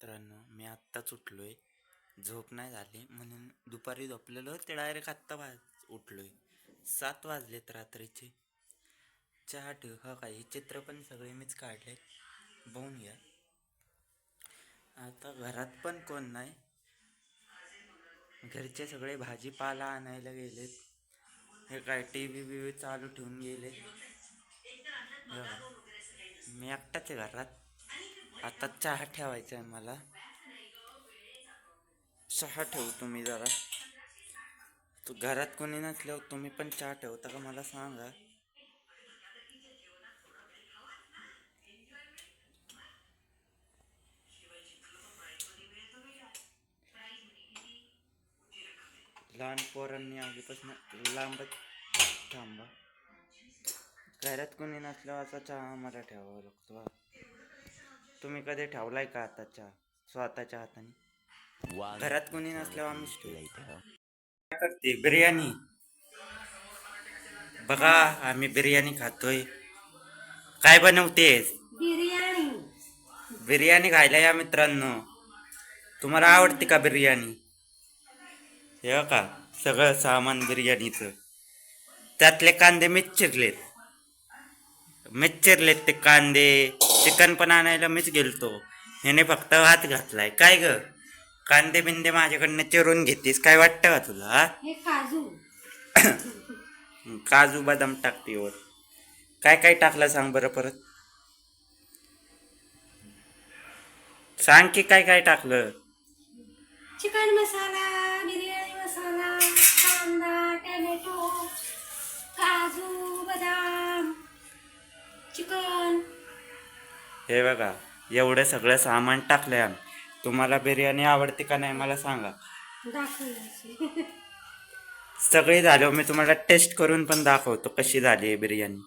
मित्रांनो, मी आत्ताच उठलोय. झोप नाही झाली म्हणून दुपारी झोपलेलो ते डायरेक्ट उठलोय. 7 वाजलेत रात्रीचे. चहा ठेव. हा काय हे चित्र पण सगळे मीच काढले. बघून घ्या. आता घरात पण कोण नाही. घरचे सगळे भाजीपाला आणायला गेलेत. हे काय टी व्ही चालू ठेवून गेले. मी एकटाच आहे घरात. आता चहा ठेवायचा आहे मला. चहा ठेवतो मी जरा. तू घरात कोणी नसल्यावर तुम्ही पण चहा ठेवता का मला सांगा. लहान पोरांनी आधीपासून लांबच थांबा. घरात कोणी नसल्यावर असा चहा मला ठेवावा लागतो हा. तुम्ही कधी ठेवलाय का आता चहा स्वतःच्या हाताने? घरात कोणी नसल्यावर आम्हीच ठेवतो. काय करते? बिर्याणी. बघा आम्ही बिर्याणी खातोय. काय बनवतेस? बिर्याणी. बिर्याणी खायला या मित्रांनो. तुम्हाला आवडते का बिर्याणी? हे का सगळं सामान बिर्याणीचं. त्यातले कांदे मीच चिरलेत ते कांदे. चिकन पण आणायला मीच गेलतो. ह्याने फक्त हात घातलाय. काय ग कांदे बिंदे माझ्याकडनं चिरून घेतीस काय वाटतं का तुला? हे काजू. काजू बदाम टाकते वर. काय काय टाकलं सांग बरं परत. सांग की काय काय टाकलं. चिकन मसाला, बिर्याणी मसाला, कांदा, टोमॅटो, काजू, बदाम, चिकन. हे बघा एवढं सगळं सामान टाकलंय आम्ही. तुम्हाला बिर्याणी आवडते का नाही मला सांगा. दाखवायची. सगळी झाल्यावर मी तुम्हाला टेस्ट करून पण दाखवतो कशी झाली आहे बिर्याणी.